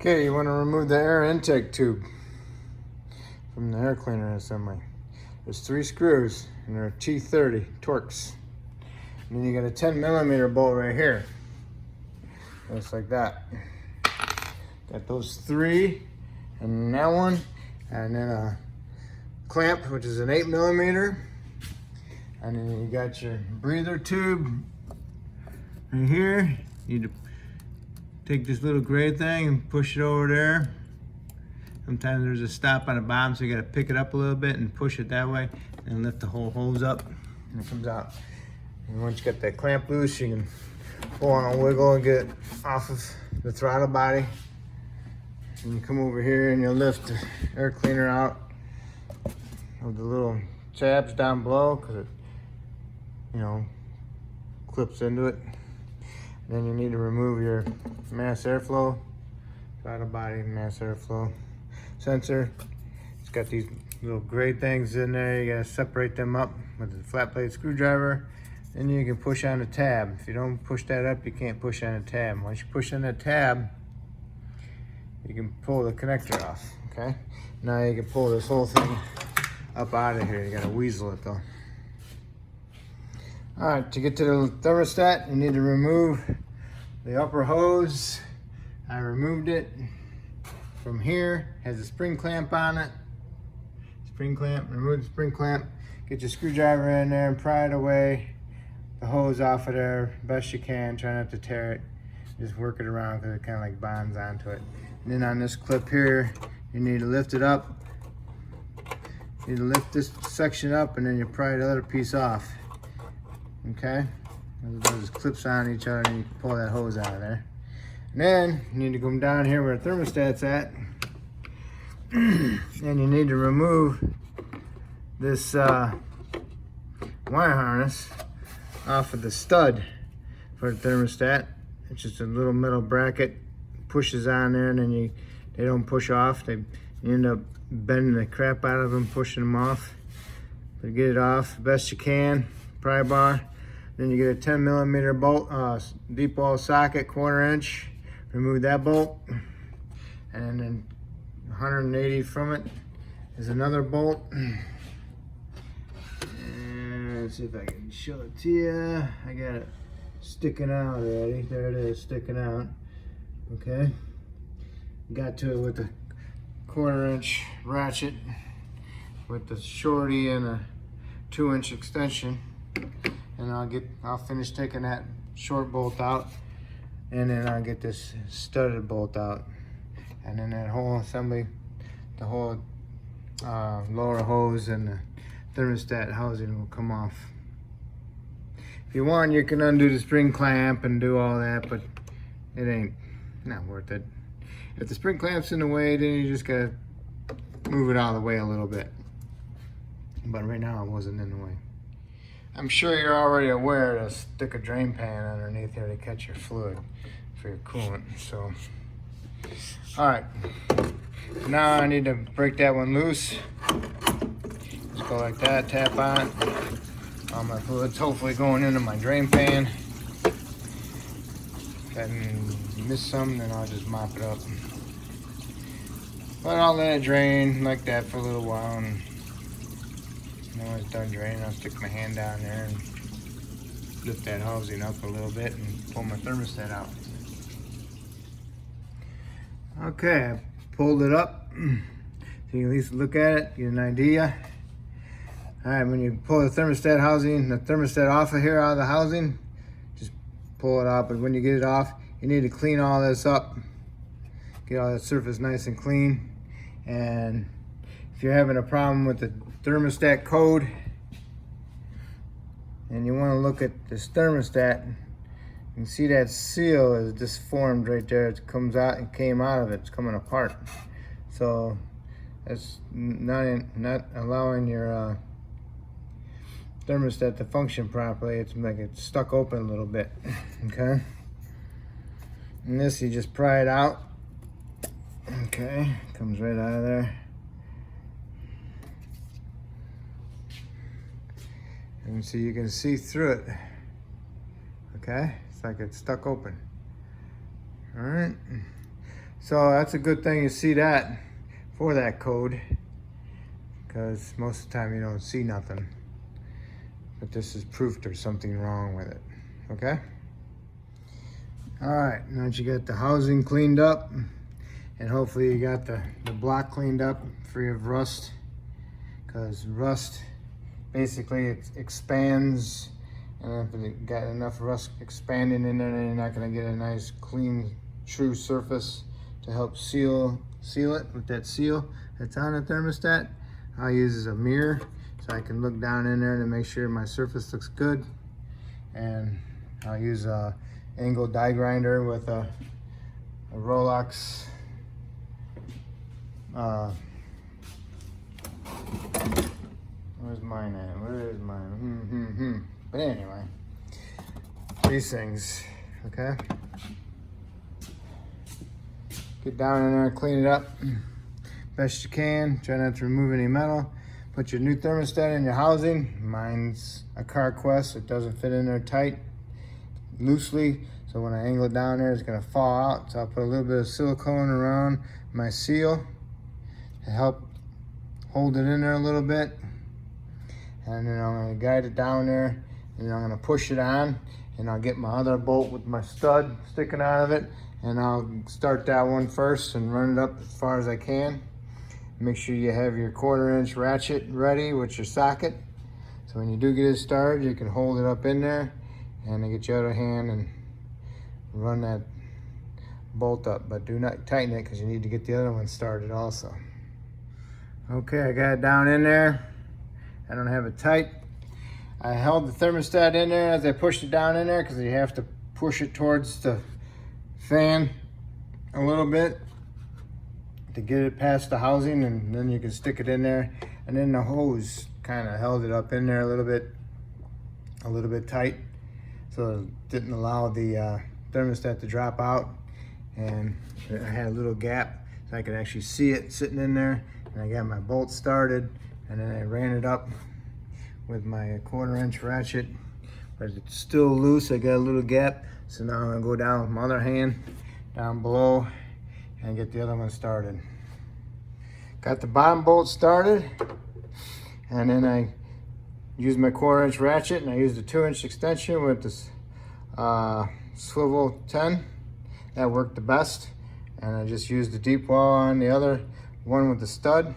Okay, you want to remove the air intake tube from the air cleaner assembly. There's 3 screws and they're T30 Torx. And then you got a 10mm bolt right here. Just like that. Got those 3 and that one, and then a clamp, which is an 8mm. And then you got your breather tube right here. You need to take this little gray thing and push it over there. Sometimes there's a stop on the bottom, so you gotta pick it up a little bit and push it that way and lift the whole hose up and it comes out. And once you get that clamp loose, you can pull on a wiggle and get it off of the throttle body. And you come over here and you'll lift the air cleaner out of the little tabs down below, because it, clips into it. Then you need to remove your mass airflow, throttle body, mass airflow sensor. It's got these little gray things in there. You gotta separate them up with a flat blade screwdriver. Then you can push on the tab. If you don't push that up, you can't push on the tab. Once you push on that tab, you can pull the connector off, okay? Now you can pull this whole thing up out of here. You gotta weasel it though. All right, to get to the thermostat, you need to remove the upper hose. I removed it from here. It has a spring clamp on it. Spring clamp, remove the spring clamp. Get your screwdriver in there and pry it away. The hose off of there best you can. Try not to tear it. Just work it around because it kind of like bonds onto it. And then on this clip here, you need to lift it up. You need to lift this section up and then you pry the other piece off. Okay, those clips on each other and you can pull that hose out of there. And then you need to come down here where the thermostat's at and you need to remove this wire harness off of the stud for the thermostat. It's just a little metal bracket, pushes on there, and then they don't push off. You end up bending the crap out of them, pushing them off. But get it off the best you can, pry bar. Then you get a 10mm bolt, deep wall socket, 1/4 inch. Remove that bolt, and then 180 from it is another bolt. And let's see if I can show it to you. I got it sticking out already. There it is, sticking out. Okay. Got to it with a 1/4 inch ratchet with the shorty and a 2-inch extension. And I'll finish taking that short bolt out, and then I'll get this studded bolt out, and then that whole assembly, the whole lower hose and the thermostat housing will come off. If you want, you can undo the spring clamp and do all that, but it ain't not worth it. If the spring clamp's in the way, then you just gotta move it out of the way a little bit. But right now it wasn't in the way. I'm sure you're already aware to stick a drain pan underneath here to catch your fluid for your coolant. So, all right. Now I need to break that one loose. Just go like that, tap on it. All my fluid's hopefully going into my drain pan. If I miss some, then I'll just mop it up. But I'll let it drain like that for a little while, and when it's done draining, I'll stick my hand down there and lift that housing up a little bit and pull my thermostat out. Okay, I pulled it up so you can at least look at it, get an idea. All right, when you pull the thermostat off of here, out of the housing, just pull it out. But when you get it off, you need to clean all this up, get all that surface nice and clean. And if you're having a problem with the thermostat code and you want to look at this thermostat, you can see that seal is disformed right there. It comes out and came out of it. It's coming apart. So that's not allowing your thermostat to function properly. It's like it's stuck open a little bit. Okay. And this, you just pry it out. Okay, comes right out of there. And so you can see through it. Okay, it's like it's stuck open. All right, So that's a good thing you see that for that code, because most of the time you don't see nothing. But this is proof there's something wrong with it, okay? All right, now that you got the housing cleaned up, and hopefully you got the block cleaned up, free of rust, because rust, basically it expands, and if it got enough rust expanding in there, then you're not gonna get a nice, clean, true surface to help seal it with that seal that's on the thermostat. I'll use a mirror so I can look down in there to make sure my surface looks good. And I'll use a angle die grinder with a Rolex where's mine at? Where is mine? But anyway, these things, okay? Get down in there, clean it up best you can. Try not to remove any metal. Put your new thermostat in your housing. Mine's a CarQuest. It doesn't fit in there tight, loosely. So when I angle it down there, it's gonna fall out. So I'll put a little bit of silicone around my seal to help hold it in there a little bit. And then I'm gonna guide it down there, and then I'm gonna push it on, and I'll get my other bolt with my stud sticking out of it, and I'll start that one first and run it up as far as I can. Make sure you have your 1/4" ratchet ready with your socket. So when you do get it started, you can hold it up in there, and then get your other hand and run that bolt up. But do not tighten it, because you need to get the other one started also. Okay, I got it down in there. I don't have it tight. I held the thermostat in there as I pushed it down in there, because you have to push it towards the fan a little bit to get it past the housing, and then you can stick it in there. And then the hose kind of held it up in there a little bit tight, so it didn't allow the thermostat to drop out. And I had a little gap so I could actually see it sitting in there. And I got my bolt started, and then I ran it up with my 1/4" ratchet, but it's still loose. I got a little gap, so now I'm gonna go down with my other hand down below and get the other one started. Got the bottom bolt started, and then I used my 1/4" ratchet, and I used a 2" extension with this swivel 10. That worked the best. And I just used the deep wall on the other one with the stud.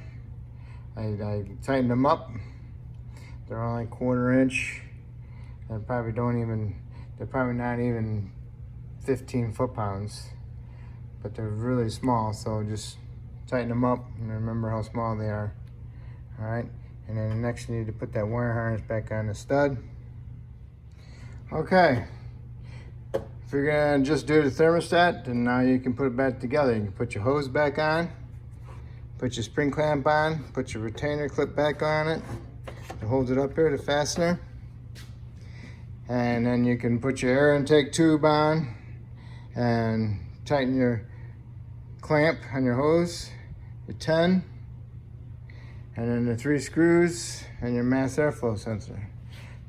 I tightened them up. They're only 1/4". They're probably not even 15 foot-pounds, but they're really small. So just tighten them up and remember how small they are. All right, and then next you need to put that wire harness back on the stud. Okay, if you're gonna just do the thermostat, then now you can put it back together. You can put your hose back on, put your spring clamp on, put your retainer clip back on it. It holds it up here, the fastener. And then you can put your air intake tube on and tighten your clamp on your hose, your 10, and then the 3 screws and your mass airflow sensor.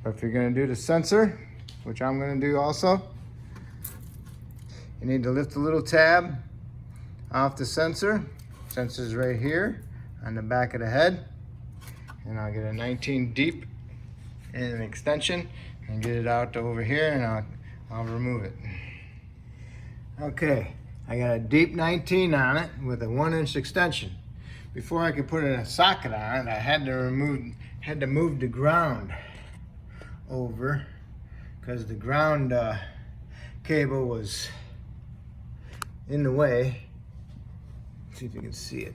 But if you're gonna do the sensor, which I'm gonna do also, you need to lift the little tab off the sensor. Sensor's right here on the back of the head. And I'll get a 19 deep and an extension and get it out to over here, and I'll remove it. Okay, I got a deep 19 on it with a 1" extension. Before I could put a socket on it, I had to move the ground over, because the ground cable was in the way. Let's see if you can see it.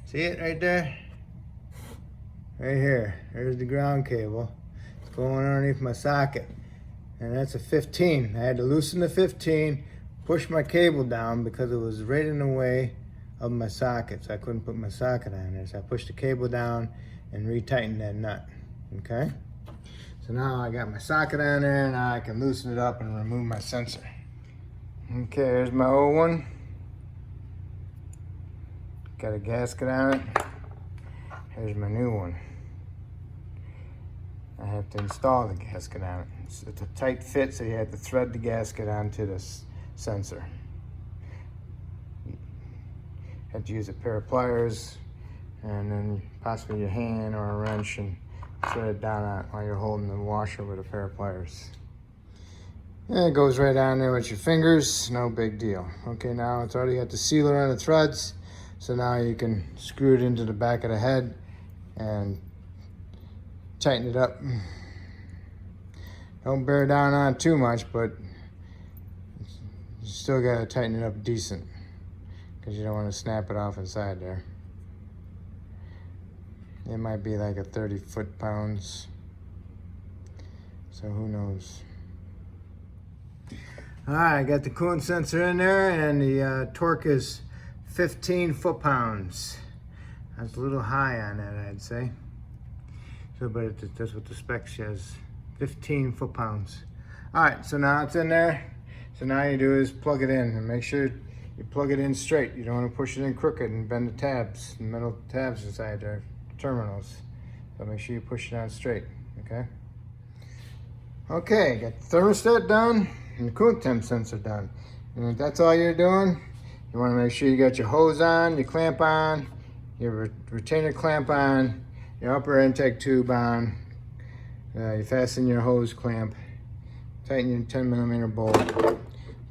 See it right there? Right here, there's the ground cable. It's going underneath my socket, and that's a 15. I had to loosen the 15, push my cable down because it was right in the way of my socket, so I couldn't put my socket on there. So I pushed the cable down and retightened that nut, okay? So now I got my socket on there, and now I can loosen it up and remove my sensor. Okay, there's my old one. Got a gasket on it. Here's my new one. I have to install the gasket on it. It's a tight fit, so you have to thread the gasket onto this sensor. have to use a pair of pliers and then possibly your hand or a wrench and set it down on while you're holding the washer with a pair of pliers. And it goes right on there with your fingers, no big deal. Okay, now it's already got the sealer on the threads, so now you can screw it into the back of the head and tighten it up. Don't bear down on it too much, but you still gotta tighten it up decent because you don't want to snap it off inside there. It might be like a 30 foot-pounds, so who knows. All right, I got the coolant sensor in there, and the torque is 15 foot-pounds. That's a little high on that, I'd say. So, but that's what the spec says, 15 foot-pounds. All right, so now it's in there. So now you do is plug it in and make sure you plug it in straight. You don't want to push it in crooked and bend the tabs, the metal tabs inside there, terminals. So make sure you push it on straight, okay? Okay, got the thermostat done and the coolant temp sensor done. And if that's all you're doing, you want to make sure you got your hose on, your clamp on, your retainer clamp on, your upper intake tube on, you fasten your hose clamp, tighten your 10mm bolt,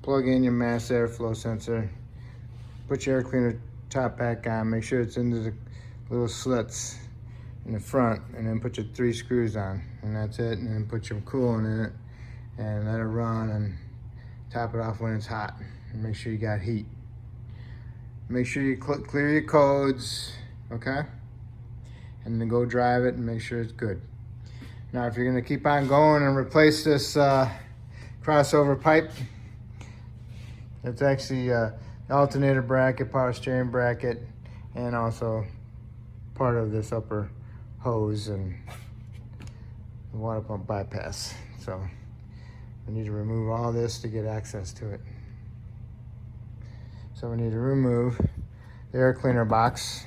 plug in your mass airflow sensor, put your air cleaner top back on, make sure it's into the little slits in the front, and then put your 3 screws on, and that's it. And then put your coolant in it and let it run and top it off when it's hot, and make sure you got heat. Make sure you clear your codes, okay? And then go drive it and make sure it's good. Now if you're gonna keep on going and replace this crossover pipe, it's actually the alternator bracket, power steering bracket, and also part of this upper hose and the water pump bypass. So we need to remove all this to get access to it. So we need to remove the air cleaner box.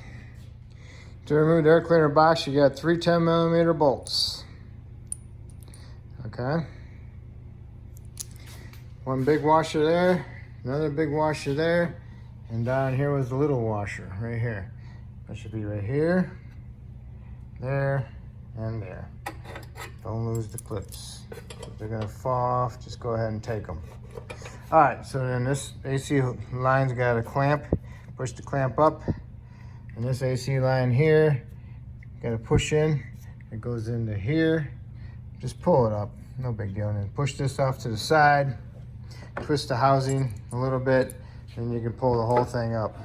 To remove the air cleaner box, you got 3 10mm bolts. Okay. One big washer there, another big washer there, and down here was the little washer right here. That should be right here, there, and there. Don't lose the clips. If they're gonna fall off, just go ahead and take them. All right, so then this AC line's got a clamp. Push the clamp up, and this AC line here, gotta push in. It goes into here. Just pull it up, no big deal. And then push this off to the side, twist the housing a little bit, and you can pull the whole thing up.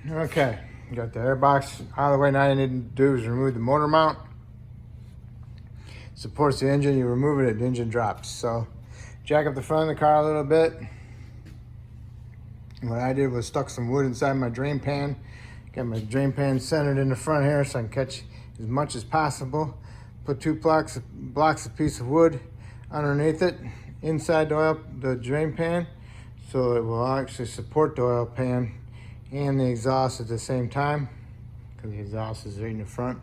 Okay, you got the air box out of the way. Now you need to do is remove the motor mount. Supports the engine, you remove it, the engine drops. So jack up the front of the car a little bit. What I did was stuck some wood inside my drain pan. Got my drain pan centered in the front here so I can catch as much as possible. Put 2 blocks of piece of wood underneath it, inside the drain pan, so it will actually support the oil pan and the exhaust at the same time, because the exhaust is right in the front.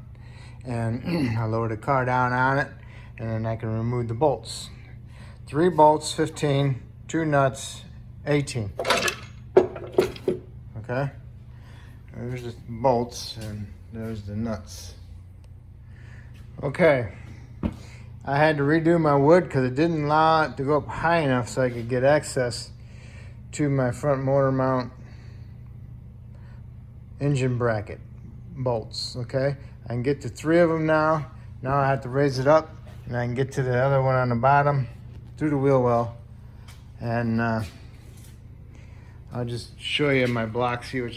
And I lower the car down on it, and then I can remove the bolts. 3 bolts, 15, 2 nuts, 18. Okay, there's the bolts and there's the nuts. Okay, I had to redo my wood because it didn't allow it to go up high enough so I could get access to my front motor mount engine bracket bolts. Okay, I can get to 3 of them now. Now I have to raise it up, and I can get to the other one on the bottom through the wheel well. And I'll just show you my blocks here,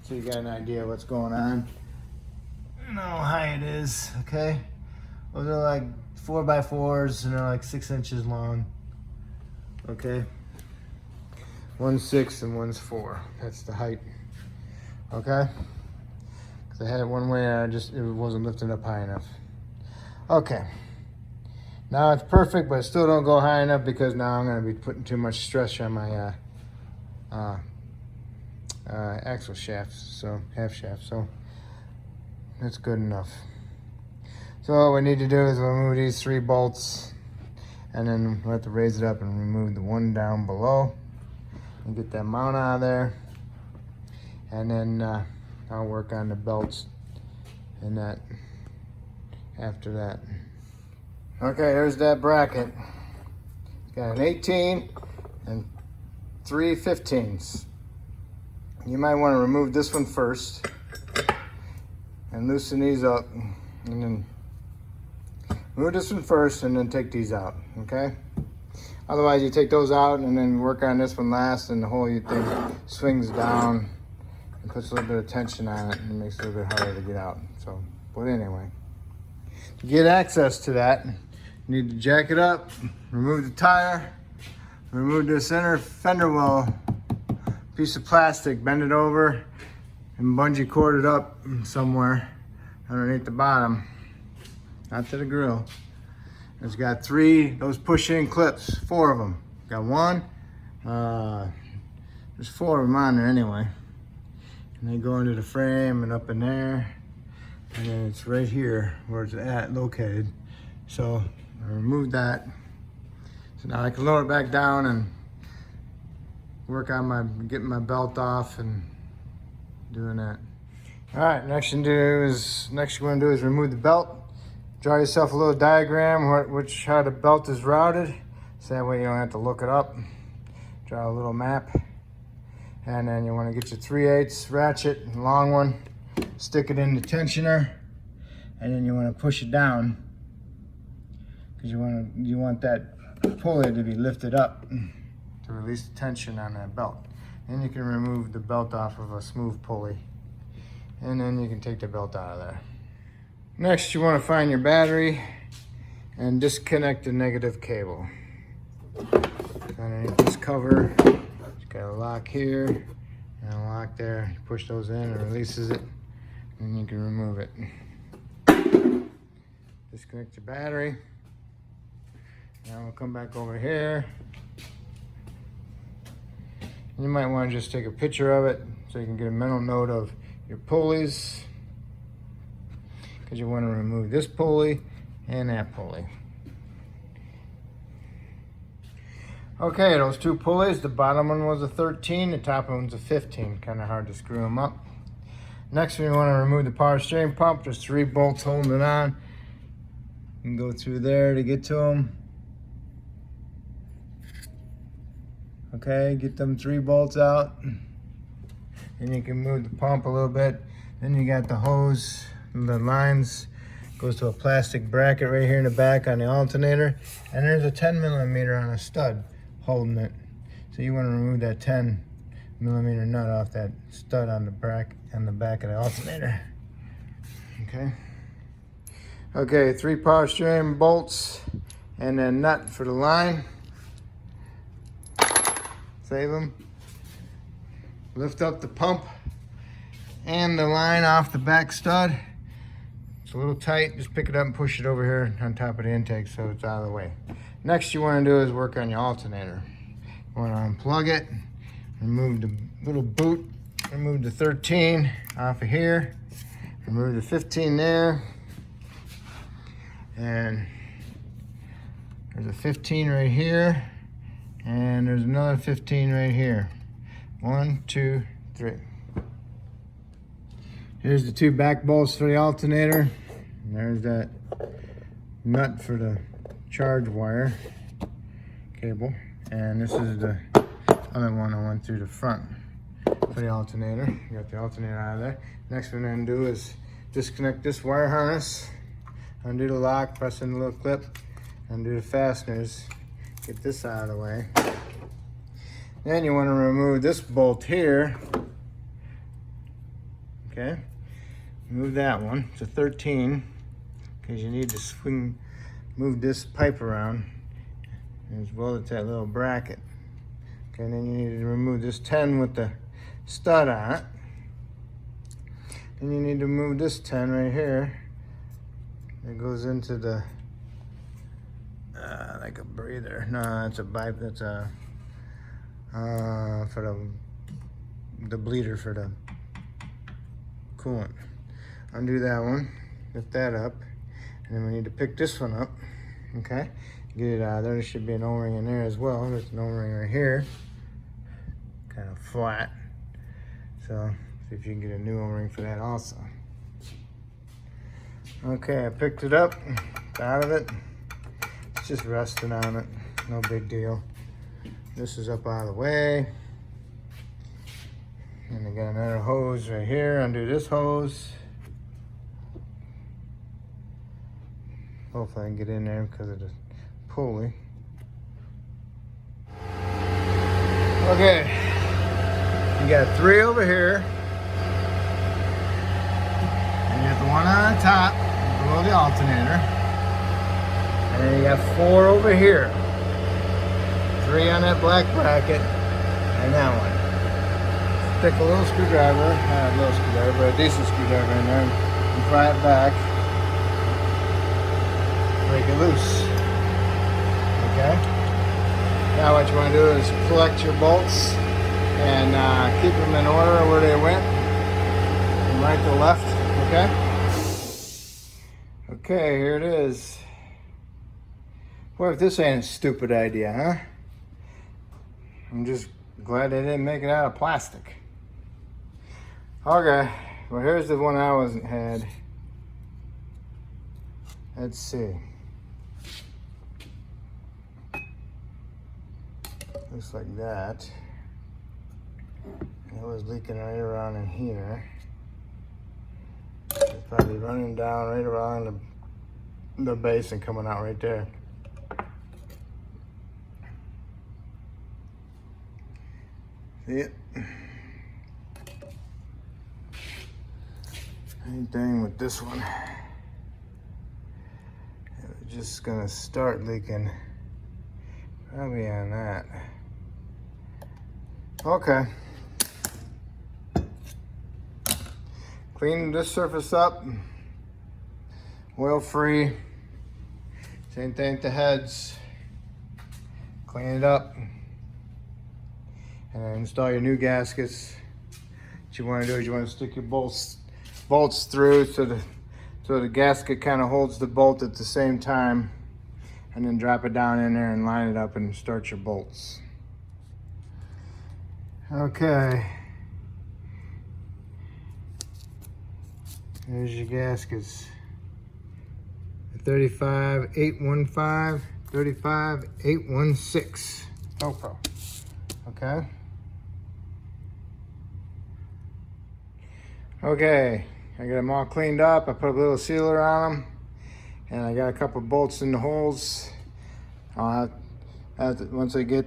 so you got an idea of what's going on. I know how high it is, okay? Those are like 4x4s, and they're like 6 inches long, okay? One's 6 and one's 4. That's the height, okay? Because I had it one way, and it wasn't lifted up high enough. Okay. Now it's perfect, but it still don't go high enough because now I'm going to be putting too much stress on my axle shafts, so half shaft. So that's good enough. So what we need to do is remove these 3 bolts, and then we'll have to raise it up and remove the one down below. and get that mount out of there. And then I'll work on the belts and that after that. Okay, there's that bracket. It's got an 18 and 3 15s. You might want to remove this one first and loosen these up, and then remove this one first and then take these out, okay? Otherwise you take those out and then work on this one last, and the whole thing swings down and puts a little bit of tension on it, and it makes it a little bit harder to get out. So, but anyway, to get access to that, you need to jack it up, remove the tire, remove the center fender well piece of plastic, bend it over, and bungee cord it up somewhere underneath the bottom, not to the grill. It's got 3, those push-in clips, 4 of them. Got 1, there's 4 of them on there anyway. And they go into the frame and up in there. And then it's right here where it's located. So I removed that. So now I can lower it back down and work on getting my belt off and doing that. All right, next you want to do is remove the belt. Draw yourself a little diagram how the belt is routed, so that way you don't have to look it up. Draw a little map, and then you want to get your 3/8 ratchet, long one, stick it in the tensioner, and then you want to push it down because you want that pulley to be lifted up to release the tension on that belt. Then you can remove the belt off of a smooth pulley, and then you can take the belt out of there. Next, you want to find your battery and disconnect the negative cable. Underneath this cover, it's got a lock here and a lock there. You push those in, it releases it, and you can remove it. Disconnect your battery. Now we'll come back over here. You might want to just take a picture of it so you can get a mental note of your pulleys, because you want to remove this pulley and that pulley. Okay, those 2 pulleys, the bottom one was a 13, the top one's a 15. Kind of hard to screw them up. Next, we want to remove the power steering pump. There's 3 bolts holding it on. You can go through there to get to them. Okay, get them 3 bolts out. Then you can move the pump a little bit. Then you got the hose. The lines goes to a plastic bracket right here in the back on the alternator, and there's a 10mm on a stud holding it. So you want to remove that 10mm nut off that stud on the back of the alternator. Okay, 3 power steering bolts and a nut for the line. Save them. Lift up the pump and the line off the back stud. It's a little tight, just pick it up and push it over here on top of the intake so it's out of the way. Next you want to do is work on your alternator. You want to unplug it, remove the little boot, remove the 13 off of here, remove the 15 there, and there's a 15 right here, and there's another 15 right here. 1, 2, 3. Here's the 2 back bolts for the alternator. And there's that nut for the charge wire cable. And this is the other one I went through the front for the alternator. You got the alternator out of there. Next thing I'm gonna do is disconnect this wire harness, undo the lock, press in the little clip, undo the fasteners, get this out of the way. Then you want to remove this bolt here. Okay, move that one. It's a 13 because you need to move this pipe around as well as that little bracket. Okay, and then you need to remove this 10 with the stud on it. Then you need to move this 10 right here. It goes into the like a breather. No, that's a pipe. That's a for the bleeder for the coolant. Undo that one, lift that up, and then we need to pick this one up. Okay, get it out of there. There should be an O-ring in there as well. There's an O-ring right here. kind of flat. So see if you can get a new O-ring for that also. Okay, I picked it up out of it. It's just resting on it, no big deal. This is up out of the way. And I got another hose right here, undo this hose. Hopefully I can get in there because of the pulley. Okay, you got 3 over here. And you got the one on top, below the alternator. And then you got 4 over here. 3 on that black bracket, and that one. Stick a little screwdriver, not a little screwdriver, but a decent screwdriver in there, and pry it back. Break it loose. Okay? Now what you want to do is collect your bolts and keep them in order where they went, from right to left. Okay? Okay, here it is. What if this ain't a stupid idea, huh? I'm just glad they didn't make it out of plastic. Okay, well here's the one I had. Let's see. Looks like that. It was leaking right around in here. It's probably running down right around the base and coming out right there. See it? Same thing with this one. It's just gonna start leaking probably on that. Okay. Clean this surface up. Oil free. Same thing with the heads. Clean it up. And then install your new gaskets. What you want to do is you want to stick your bolts through so the gasket kind of holds the bolt at the same time, and then drop it down in there and line it up and start your bolts. Okay. There's your gaskets. 35815, 35816. Velcro. Okay. Okay, I got them all cleaned up. I put a little sealer on them, and I got a couple bolts in the holes. I'll have to, once I get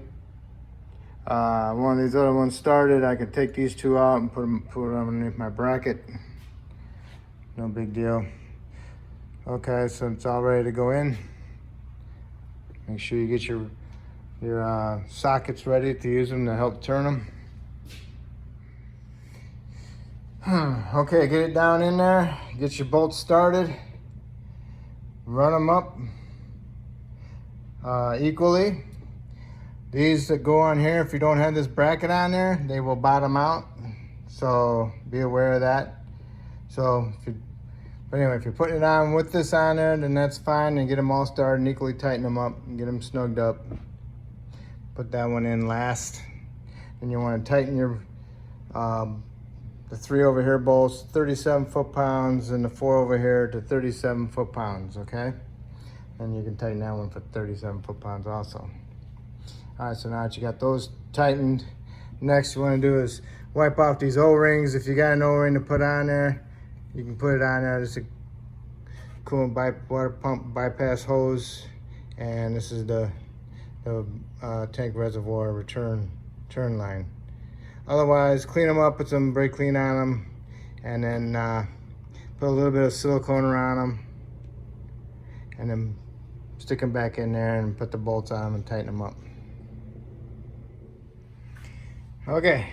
one of these other ones started, I can take these 2 out and put them underneath my bracket. No big deal. Okay, so it's all ready to go in. Make sure you get your sockets ready to use them to help turn them. Okay, get it down in there, get your bolts started, run them up equally. These that go on here, if you don't have this bracket on there, they will bottom out, so be aware of that. So, but anyway, if you're putting it on with this on there, then that's fine, and get them all started and equally tighten them up and get them snugged up. Put that one in last. Then you want to tighten your the 3 over here bolts, 37 foot-pounds, and the 4 over here to 37 foot-pounds, okay? And you can tighten that one for 37 foot-pounds also. All right, so now that you got those tightened, next you want to do is wipe off these O-rings. If you got an O-ring to put on there, you can put it on there. This is a coolant water pump bypass hose, and this is the tank reservoir return line. Otherwise, clean them up, put some brake clean on them, and then put a little bit of silicone around them, and then stick them back in there and put the bolts on them and tighten them up. Okay,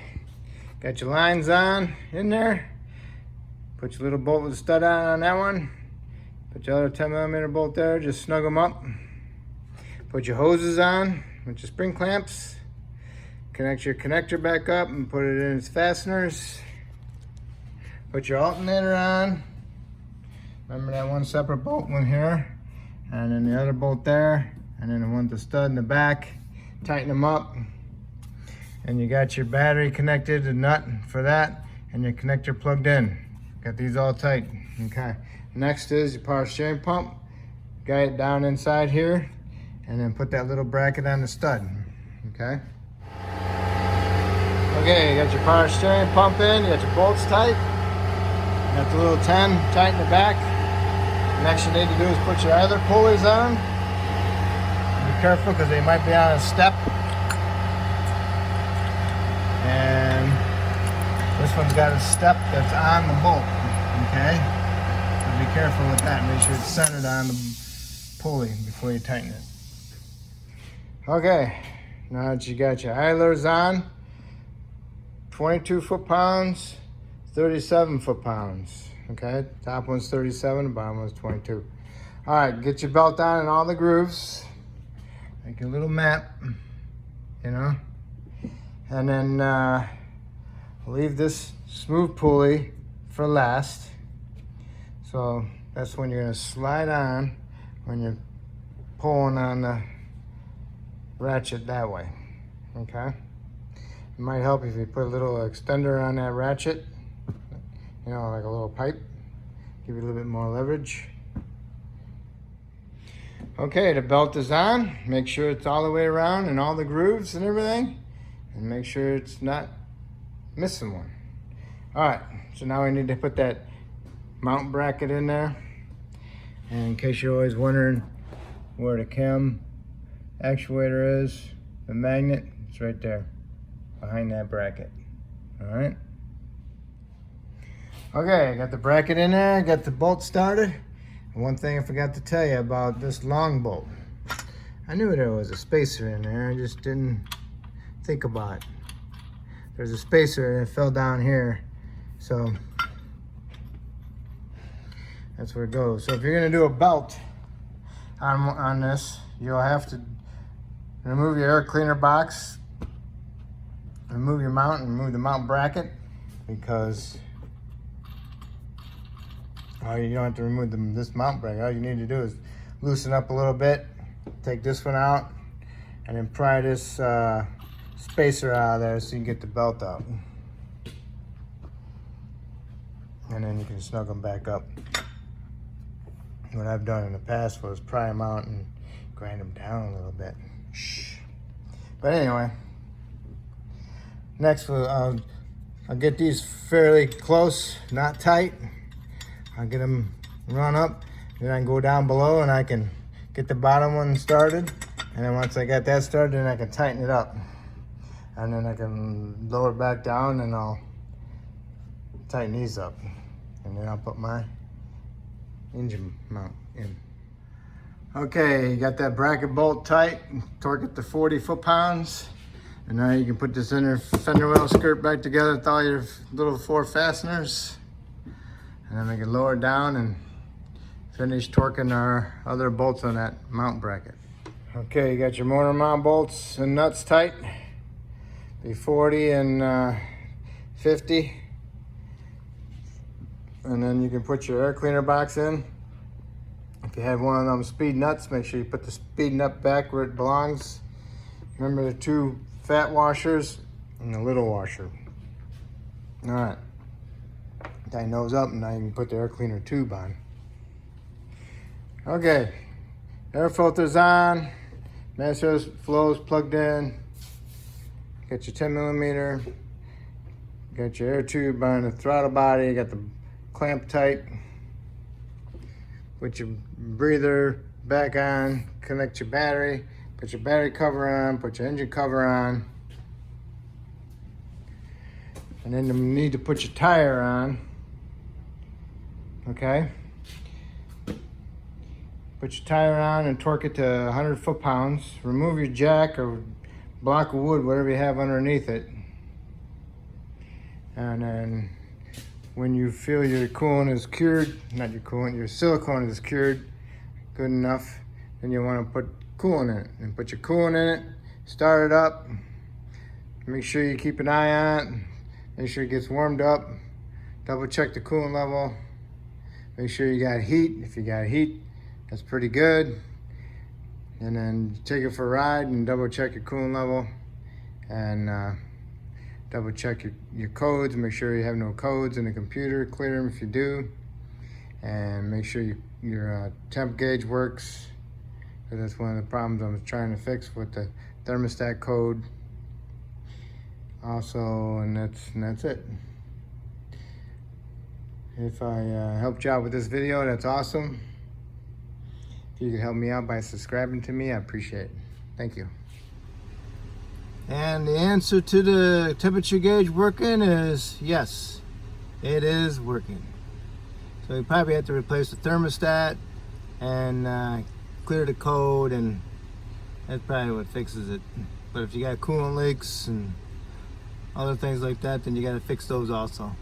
got your lines on in there. Put your little bolt with a stud on that one. Put your other 10mm bolt there, just snug them up. Put your hoses on with your spring clamps. Connect your connector back up and put it in its fasteners. Put your alternator on. Remember that one separate bolt one here, and then the other bolt there, and then the one with the stud in the back. Tighten them up. and you got your battery connected, a nut for that, and your connector plugged in. Got these all tight. Okay. Next is your power steering pump. Got it down inside here, and then put that little bracket on the stud. Okay. Okay, you got your power steering pump in, you got your bolts tight, you got the little 10 tight in the back. Next you need to do is put your other pulleys on. Be careful because they might be on a step. And this one's got a step that's on the bolt, okay? So be careful with that, make sure it's centered on the pulley before you tighten it. Okay, now that you got your idlers on, 22 foot-pounds, 37 foot-pounds. Okay, top one's 37, the bottom one's 22. All right, get your belt on in all the grooves. Make a little map, you know. And then leave this smooth pulley for last. So that's when you're gonna slide on when you're pulling on the ratchet that way, okay? It might help if you put a little extender on that ratchet, you know, like a little pipe, give you a little bit more leverage. Okay, the belt is on. Make sure it's all the way around and all the grooves and everything, and make sure it's not missing one. All right, so now we need to put that mount bracket in there. And in case you're always wondering where the cam actuator is, the magnet, it's right there behind that bracket. All right. Okay, I got the bracket in there, got the bolt started. And one thing I forgot to tell you about this long bolt. I knew there was a spacer in there, I just didn't think about it. There's a spacer and it fell down here, so that's where it goes. So if you're gonna do a belt on this, you'll have to remove your air cleaner box, remove your mount, and remove the mount bracket, because you don't have to remove this mount bracket. All you need to do is loosen up a little bit, take this one out, and then pry this spacer out of there so you can get the belt out. And then you can snug them back up. What I've done in the past was pry them out and grind them down a little bit. But anyway, next I'll get these fairly close, not tight. I'll get them run up, then I can go down below and I can get the bottom one started. And then once I got that started, then I can tighten it up. And then I can lower it back down and I'll tighten these up. And then I'll put my engine mount in. Okay, you got that bracket bolt tight, torque it to 40 foot-pounds. And now you can put this inner fender well skirt back together with all your little 4 fasteners. And then we can lower it down and finish torquing our other bolts on that mount bracket. Okay, you got your motor mount bolts and nuts tight. Be 40 and 50. And then you can put your air cleaner box in. If you have one of them speed nuts, make sure you put the speed nut back where it belongs. Remember the 2 fat washers and the little washer. All right. Tighten those up and now you can put the air cleaner tube on. Okay, air filter's on, master flow's plugged in. Got your 10 millimeter, got your air tube on the throttle body, got the clamp tight. Put your breather back on, connect your battery, put your battery cover on, put your engine cover on. And then you need to put your tire on. Okay, put your tire on and torque it to 100 foot-pounds. Remove your jack or block of wood, whatever you have underneath it. And then when you feel your coolant is cured, not your coolant, your silicone is cured good enough, then you want to put coolant in it. And put your coolant in it, start it up, make sure you keep an eye on it, make sure it gets warmed up, double check the coolant level. Make sure you got heat. If you got heat, that's pretty good. And then take it for a ride and double check your coolant level. And double check your codes, make sure you have no codes in the computer, clear them if you do, and make sure your temp gauge works, because that's one of the problems I'm trying to fix with the thermostat code. Also, and that's it. If I helped you out with this video, that's awesome. If you could help me out by subscribing to me, I appreciate it. Thank you. And the answer to the temperature gauge working is yes, it is working. So you probably have to replace the thermostat and clear the code, and that's probably what fixes it. But if you got coolant leaks and other things like that, then you got to fix those also.